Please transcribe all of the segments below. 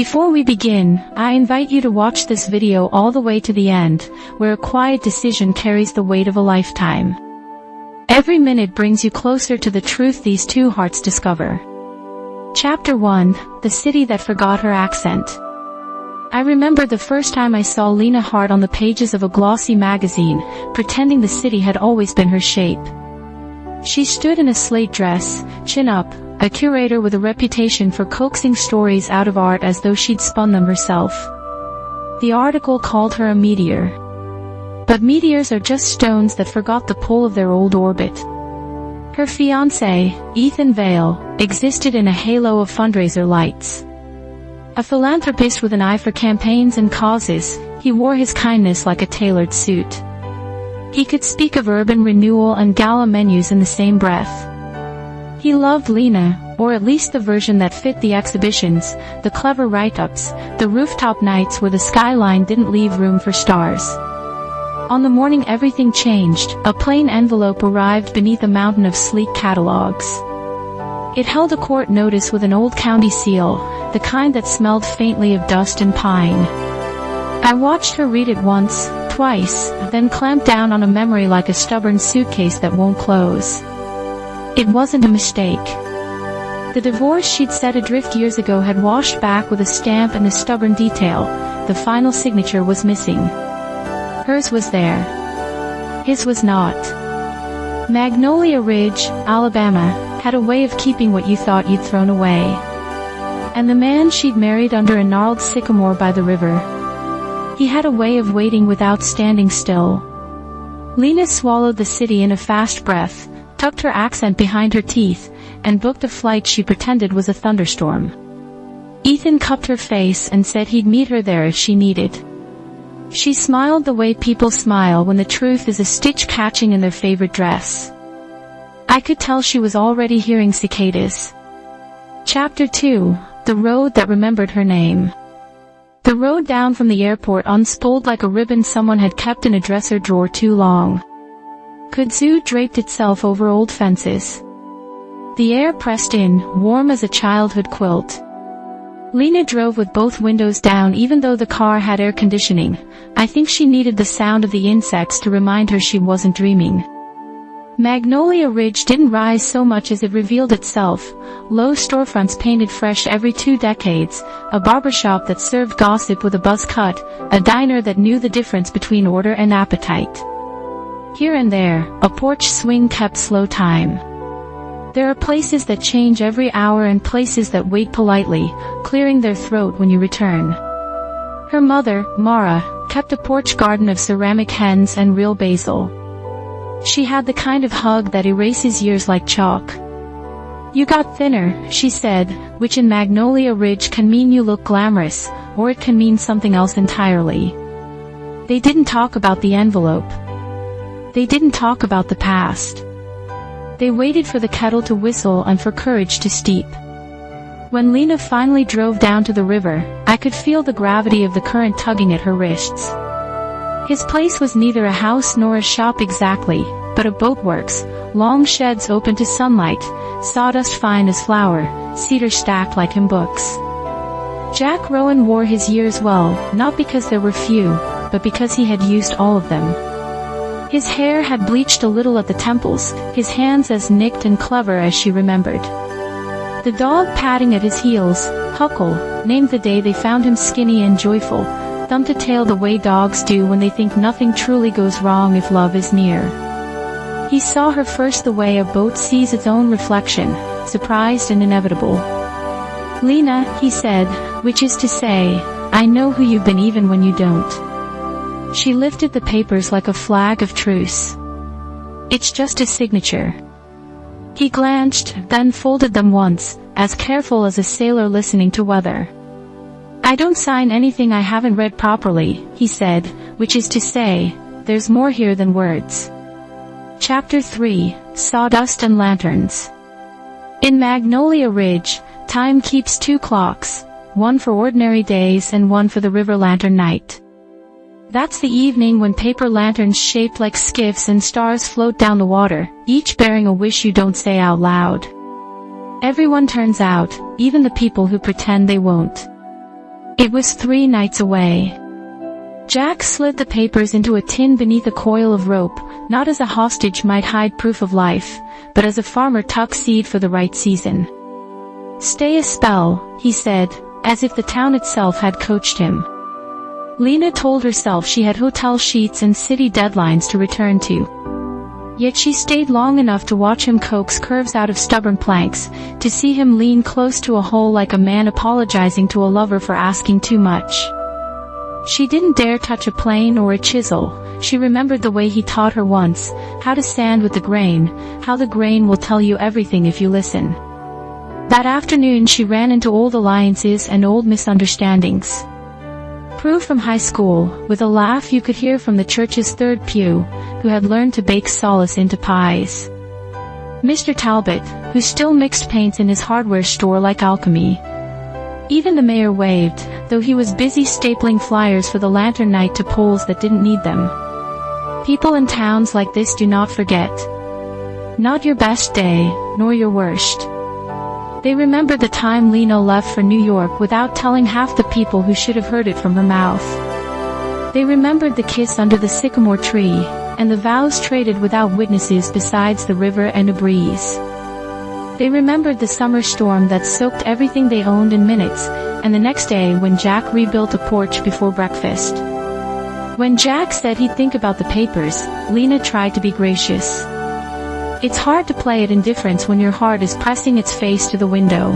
Before we begin, I invite you to watch this video all the way to the end, where a quiet decision carries the weight of a lifetime. Every minute brings you closer to the truth these two hearts discover. Chapter 1, The City That Forgot Her Accent. I remember the first time I saw Lena Hart on the pages of a glossy magazine, pretending the city had always been her shape. She stood in a slate dress, chin up, a curator with a reputation for coaxing stories out of art as though she'd spun them herself. The article called her a meteor. But meteors are just stones that forgot the pull of their old orbit. Her fiancé, Ethan Vale, existed in a halo of fundraiser lights. A philanthropist with an eye for campaigns and causes, he wore his kindness like a tailored suit. He could speak of urban renewal and gala menus in the same breath. He loved Lena, or at least the version that fit the exhibitions, the clever write-ups, the rooftop nights where the skyline didn't leave room for stars. On the morning everything changed, a plain envelope arrived beneath a mountain of sleek catalogs. It held a court notice with an old county seal, the kind that smelled faintly of dust and pine. I watched her read it once, twice, then clamp down on a memory like a stubborn suitcase that won't close. It wasn't a mistake. The divorce she'd set adrift years ago had washed back with a stamp and a stubborn detail. The final signature was missing. Hers was there. His was not. Magnolia Ridge, Alabama, had a way of keeping what you thought you'd thrown away. And the man she'd married under a gnarled sycamore by the river. He had a way of waiting without standing still. Lena swallowed the city in a fast breath, tucked her accent behind her teeth, and booked a flight she pretended was a thunderstorm. Ethan cupped her face and said he'd meet her there if she needed. She smiled the way people smile when the truth is a stitch catching in their favorite dress. I could tell she was already hearing cicadas. Chapter 2, The Road That Remembered Her Name. The road down from the airport unspooled like a ribbon someone had kept in a dresser drawer too long. Kudzu draped itself over old fences. The air pressed in, warm as a childhood quilt. Lena drove with both windows down even though the car had air conditioning. I think she needed the sound of the insects to remind her she wasn't dreaming. Magnolia Ridge didn't rise so much as it revealed itself. Low storefronts painted fresh every 2 decades, a barbershop that served gossip with a buzz cut, a diner that knew the difference between order and appetite. Here and there, a porch swing kept slow time. There are places that change every hour and places that wait politely, clearing their throat when you return. Her mother, Mara, kept a porch garden of ceramic hens and real basil. She had the kind of hug that erases years like chalk. You got thinner, she said, which in Magnolia Ridge can mean you look glamorous, or it can mean something else entirely. They didn't talk about the envelope. They didn't talk about the past. They waited for the kettle to whistle and for courage to steep. When Lena finally drove down to the river, I could feel the gravity of the current tugging at her wrists. His place was neither a house nor a shop exactly, but a boatworks, long sheds open to sunlight, sawdust fine as flour, cedar stacked like hymn books. Jack Rowan wore his years well, not because there were few, but because he had used all of them. His hair had bleached a little at the temples, his hands as nicked and clever as she remembered. The dog padding at his heels, Huckle, named the day they found him skinny and joyful, thumped a tail the way dogs do when they think nothing truly goes wrong if love is near. He saw her first the way a boat sees its own reflection, surprised and inevitable. Lena, he said, which is to say, I know who you've been even when you don't. She lifted the papers like a flag of truce. It's just a signature. He glanced, then folded them once, as careful as a sailor listening to weather. I don't sign anything I haven't read properly, he said, which is to say, there's more here than words. Chapter 3, Sawdust and Lanterns. In Magnolia Ridge, time keeps 2 clocks, one for ordinary days and one for the river lantern night. That's the evening when paper lanterns shaped like skiffs and stars float down the water, each bearing a wish you don't say out loud. Everyone turns out, even the people who pretend they won't. It was 3 nights away. Jack slid the papers into a tin beneath a coil of rope, not as a hostage might hide proof of life, but as a farmer tucks seed for the right season. "Stay a spell," he said, as if the town itself had coached him. Lena told herself she had hotel sheets and city deadlines to return to. Yet she stayed long enough to watch him coax curves out of stubborn planks, to see him lean close to a hole like a man apologizing to a lover for asking too much. She didn't dare touch a plane or a chisel. She remembered the way he taught her once, how to stand with the grain, how the grain will tell you everything if you listen. That afternoon she ran into old alliances and old misunderstandings. Prue from high school, with a laugh you could hear from the church's third pew, who had learned to bake solace into pies. Mr. Talbot, who still mixed paints in his hardware store like alchemy. Even the mayor waved, though he was busy stapling flyers for the lantern night to poles that didn't need them. People in towns like this do not forget. Not your best day, nor your worst. They remembered the time Lena left for New York without telling half the people who should have heard it from her mouth. They remembered the kiss under the sycamore tree, and the vows traded without witnesses besides the river and a breeze. They remembered the summer storm that soaked everything they owned in minutes, and the next day when Jack rebuilt a porch before breakfast. When Jack said he'd think about the papers, Lena tried to be gracious. It's hard to play at indifference when your heart is pressing its face to the window.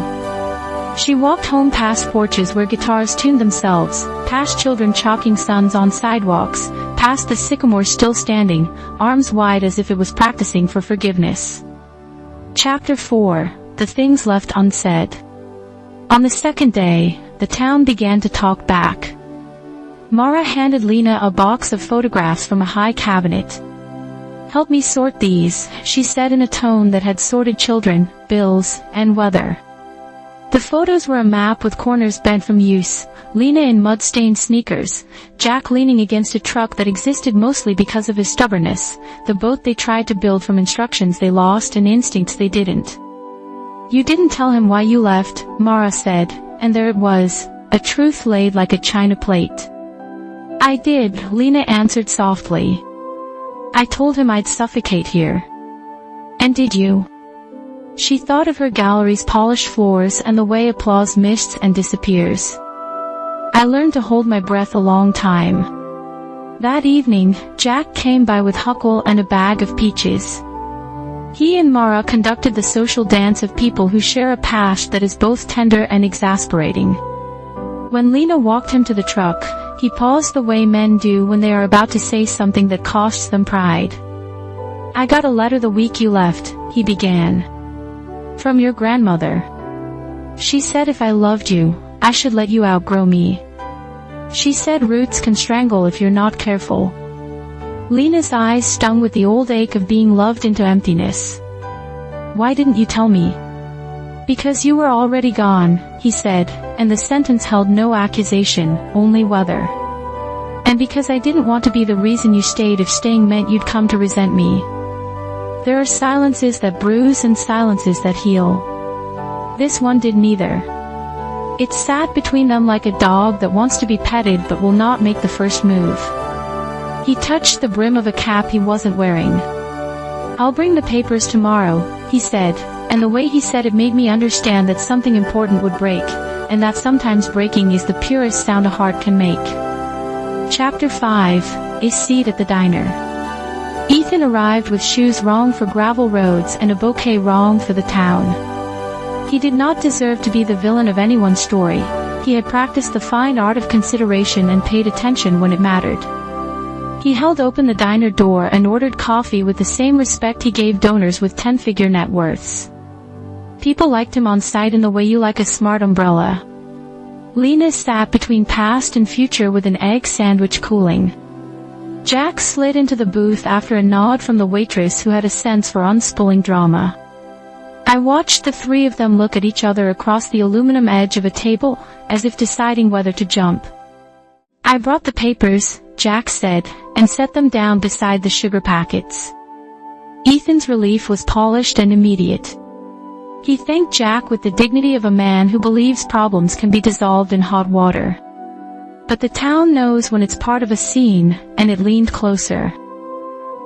She walked home past porches where guitars tuned themselves, past children chalking suns on sidewalks, past the sycamore still standing, arms wide as if it was practicing for forgiveness. Chapter 4. The Things Left Unsaid. On the second day, the town began to talk back. Mara handed Lena a box of photographs from a high cabinet. "Help me sort these," she said in a tone that had sorted children, bills, and weather. The photos were a map with corners bent from use, Lena in mud-stained sneakers, Jack leaning against a truck that existed mostly because of his stubbornness, the boat they tried to build from instructions they lost and instincts they didn't. "You didn't tell him why you left," Mara said, and there it was, a truth laid like a china plate. "I did," Lena answered softly. "I told him I'd suffocate here." "And did you?" She thought of her gallery's polished floors and the way applause mists and disappears. "I learned to hold my breath a long time." That evening, Jack came by with huckle and a bag of peaches. He and Mara conducted the social dance of people who share a past that is both tender and exasperating. When Lena walked him to the truck, he paused the way men do when they are about to say something that costs them pride. "I got a letter the week you left," he began. "From your grandmother. She said if I loved you, I should let you outgrow me. She said roots can strangle if you're not careful." Lena's eyes stung with the old ache of being loved into emptiness. "Why didn't you tell me?" "Because you were already gone," he said, and the sentence held no accusation, only weather. "And because I didn't want to be the reason you stayed if staying meant you'd come to resent me." There are silences that bruise and silences that heal. This one did neither. It sat between them like a dog that wants to be petted but will not make the first move. He touched the brim of a cap he wasn't wearing. "I'll bring the papers tomorrow," he said, and the way he said it made me understand that something important would break, and that sometimes breaking is the purest sound a heart can make. Chapter 5. A Seat at the Diner. Ethan arrived with shoes wrong for gravel roads and a bouquet wrong for the town. He did not deserve to be the villain of anyone's story. He had practiced the fine art of consideration and paid attention when it mattered. He held open the diner door and ordered coffee with the same respect he gave donors with 10-figure net worths. People liked him on sight in the way you like a smart umbrella. Lena sat between past and future with an egg sandwich cooling. Jack slid into the booth after a nod from the waitress who had a sense for unspooling drama. I watched the three of them look at each other across the aluminum edge of a table, as if deciding whether to jump. "I brought the papers," Jack said, and set them down beside the sugar packets. Ethan's relief was polished and immediate. He thanked Jack with the dignity of a man who believes problems can be dissolved in hot water. But the town knows when it's part of a scene, and it leaned closer.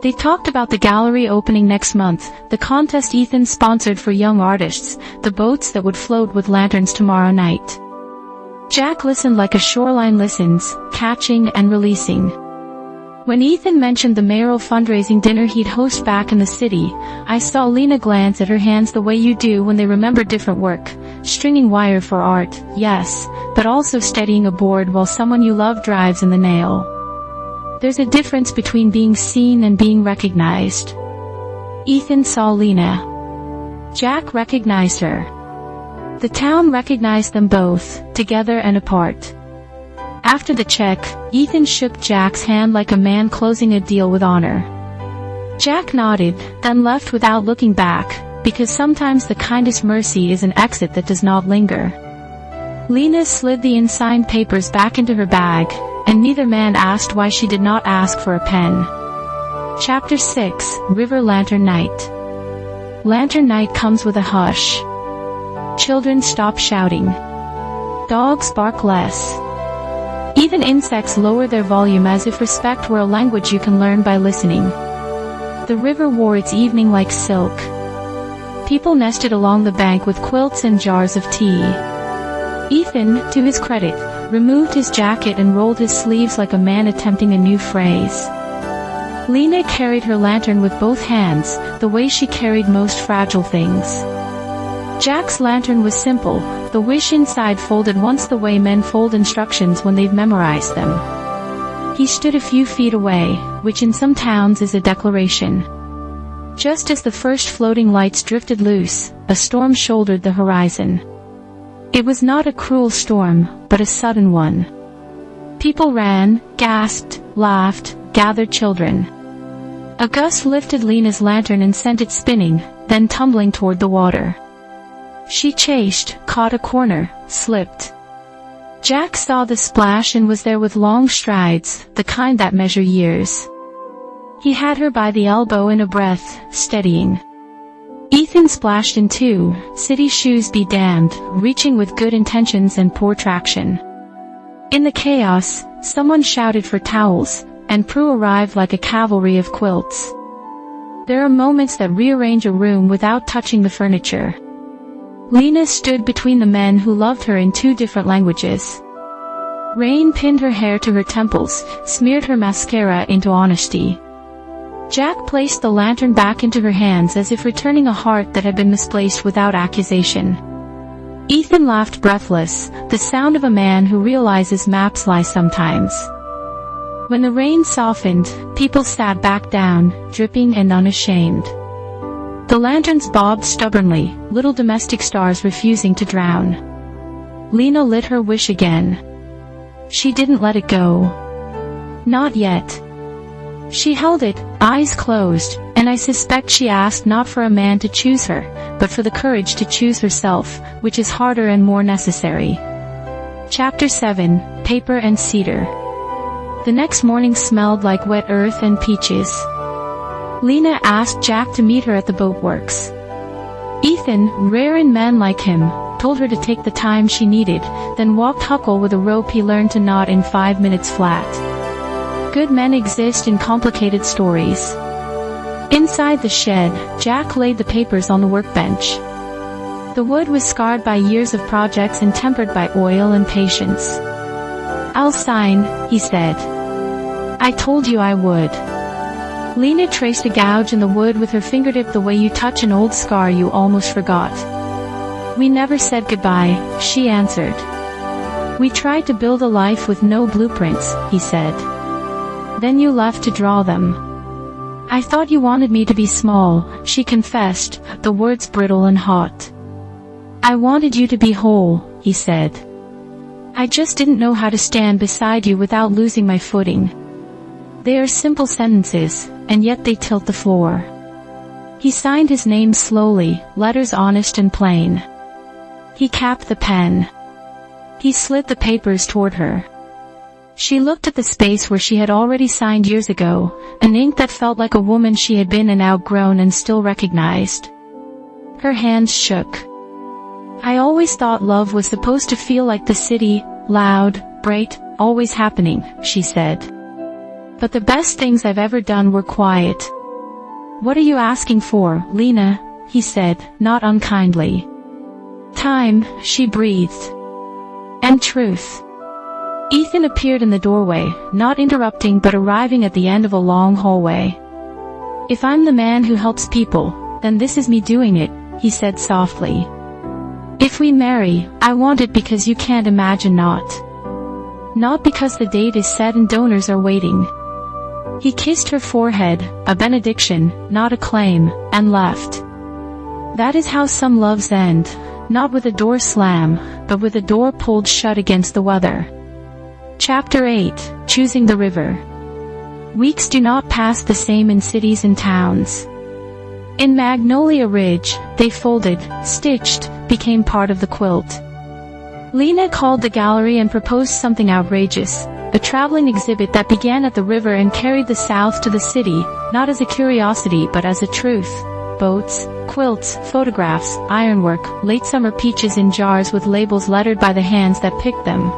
They talked about the gallery opening next month, the contest Ethan sponsored for young artists, the boats that would float with lanterns tomorrow night. Jack listened like a shoreline listens, catching and releasing. When Ethan mentioned the mayoral fundraising dinner he'd host back in the city, I saw Lena glance at her hands the way you do when they remember different work. Stringing wire for art, yes, but also steadying a board while someone you love drives in the nail. There's a difference between being seen and being recognized. Ethan saw Lena. Jack recognized her. The town recognized them both, together and apart. After the check, Ethan shook Jack's hand like a man closing a deal with honor. Jack nodded, then left without looking back, because sometimes the kindest mercy is an exit that does not linger. Lena slid the unsigned papers back into her bag, and neither man asked why she did not ask for a pen. Chapter 6, River Lantern Night. Lantern night comes with a hush. Children stop shouting. Dogs bark less. Even insects lower their volume as if respect were a language you can learn by listening. The river wore its evening like silk. People nested along the bank with quilts and jars of tea. Ethan, to his credit, removed his jacket and rolled his sleeves like a man attempting a new phrase. Lena carried her lantern with both hands, the way she carried most fragile things. Jack's lantern was simple, the wish inside folded once the way men fold instructions when they've memorized them. He stood a few feet away, which in some towns is a declaration. Just as the first floating lights drifted loose, a storm shouldered the horizon. It was not a cruel storm, but a sudden one. People ran, gasped, laughed, gathered children. A gust lifted Lena's lantern and sent it spinning, then tumbling toward the water. She chased, caught a corner, slipped. Jack saw the splash and was there with long strides, the kind that measure years. He had her by the elbow in a breath, steadying. Ethan splashed in too, city shoes be damned, reaching with good intentions and poor traction. In the chaos, someone shouted for towels, and Prue arrived like a cavalry of quilts. There are moments that rearrange a room without touching the furniture. Lena stood between the men who loved her in two different languages. Rain pinned her hair to her temples, smeared her mascara into honesty. Jack placed the lantern back into her hands as if returning a heart that had been misplaced without accusation. Ethan laughed breathless, the sound of a man who realizes maps lie sometimes. When the rain softened, people sat back down, dripping and unashamed. The lanterns bobbed stubbornly, little domestic stars refusing to drown. Lena lit her wish again. She didn't let it go. Not yet. She held it, eyes closed, and I suspect she asked not for a man to choose her, but for the courage to choose herself, which is harder and more necessary. Chapter 7, Paper and Cedar. The next morning smelled like wet earth and peaches. Lena asked Jack to meet her at the boatworks. Ethan, rare in men like him, told her to take the time she needed, then walked Huckle with a rope he learned to knot in 5 minutes flat. Good men exist in complicated stories. Inside the shed, Jack laid the papers on the workbench. The wood was scarred by years of projects and tempered by oil and patience. "I'll sign," he said. "I told you I would." Lena traced a gouge in the wood with her fingertip the way you touch an old scar you almost forgot. "We never said goodbye," she answered. "We tried to build a life with no blueprints," he said. "Then you left to draw them." "I thought you wanted me to be small," she confessed, the words brittle and hot. "I wanted you to be whole," he said. "I just didn't know how to stand beside you without losing my footing." They are simple sentences, and yet they tilt the floor. He signed his name slowly, letters honest and plain. He capped the pen. He slid the papers toward her. She looked at the space where she had already signed years ago, an ink that felt like a woman she had been and outgrown and still recognized. Her hands shook. "I always thought love was supposed to feel like the city, loud, bright, always happening, she said. But the best things I've ever done were quiet. What are you asking for, Lena? He said, not unkindly. Time, she breathed. And truth. Ethan appeared in the doorway, not interrupting but arriving at the end of a long hallway. If I'm the man who helps people, then this is me doing it, he said softly. If we marry, I want it because you can't imagine not. Not because the date is set and donors are waiting. He kissed her forehead, a benediction, not a claim, and left. That is how some loves end, not with a door slam, but with a door pulled shut against the weather. Chapter 8, Choosing the River. Weeks do not pass the same in cities and towns. In Magnolia Ridge, they folded, stitched, became part of the quilt. Lena called the gallery and proposed something outrageous, a traveling exhibit that began at the river and carried the south to the city, not as a curiosity but as a truth. Boats, quilts, photographs, ironwork, late summer peaches in jars with labels lettered by the hands that picked them.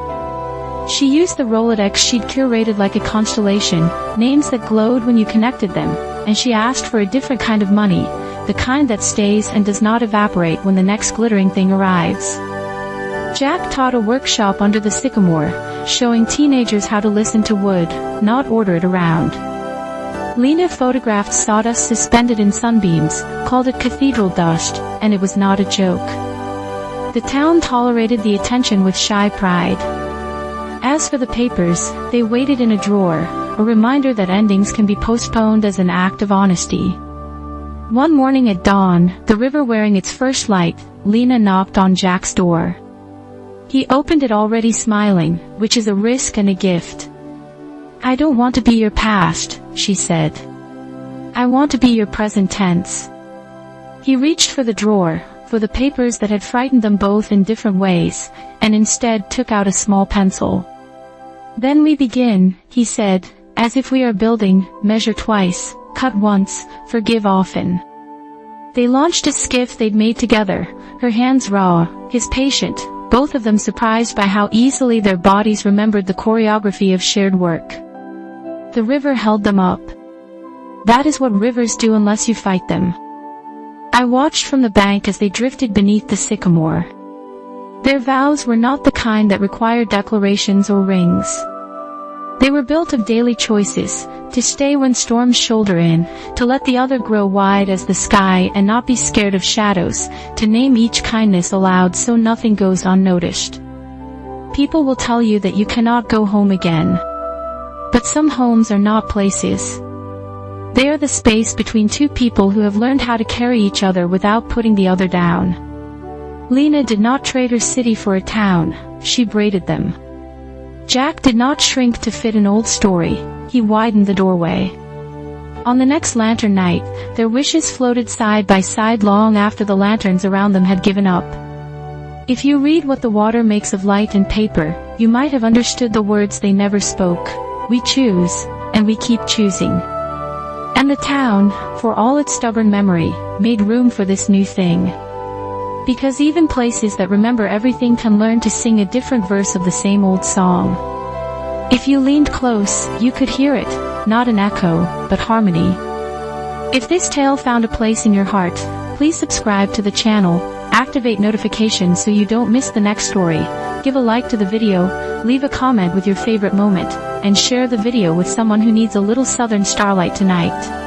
She used the Rolodex she'd curated like a constellation, names that glowed when you connected them, and she asked for a different kind of money, the kind that stays and does not evaporate when the next glittering thing arrives. Jack taught a workshop under the sycamore, showing teenagers how to listen to wood, not order it around. Lena photographed sawdust suspended in sunbeams, called it cathedral dust, and it was not a joke. The town tolerated the attention with shy pride. As for the papers, they waited in a drawer, a reminder that endings can be postponed as an act of honesty. One morning at dawn, the river wearing its first light, Lena knocked on Jack's door. He opened it already smiling, which is a risk and a gift. I don't want to be your past, she said. I want to be your present tense. He reached for the drawer, for the papers that had frightened them both in different ways, and instead took out a small pencil. Then we begin, he said, as if we are building, measure twice, cut once, forgive often. They launched a skiff they'd made together, her hands raw, his patient, both of them surprised by how easily their bodies remembered the choreography of shared work. The river held them up. That is what rivers do unless you fight them. I watched from the bank as they drifted beneath the sycamore. Their vows were not the kind that required declarations or rings. They were built of daily choices, to stay when storms shoulder in, to let the other grow wide as the sky and not be scared of shadows, to name each kindness aloud so nothing goes unnoticed. People will tell you that you cannot go home again. But some homes are not places. They are the space between two people who have learned how to carry each other without putting the other down. Lena did not trade her city for a town, she braided them. Jack did not shrink to fit an old story, he widened the doorway. On the next lantern night, their wishes floated side by side long after the lanterns around them had given up. If you read What the Water Makes of Light and Paper, you might have understood the words they never spoke. We choose, and we keep choosing. And the town, for all its stubborn memory, made room for this new thing. Because even places that remember everything can learn to sing a different verse of the same old song. If you leaned close, you could hear it, not an echo, but harmony. If this tale found a place in your heart, please subscribe to the channel, activate notifications so you don't miss the next story, give a like to the video, leave a comment with your favorite moment, and share the video with someone who needs a little southern starlight tonight.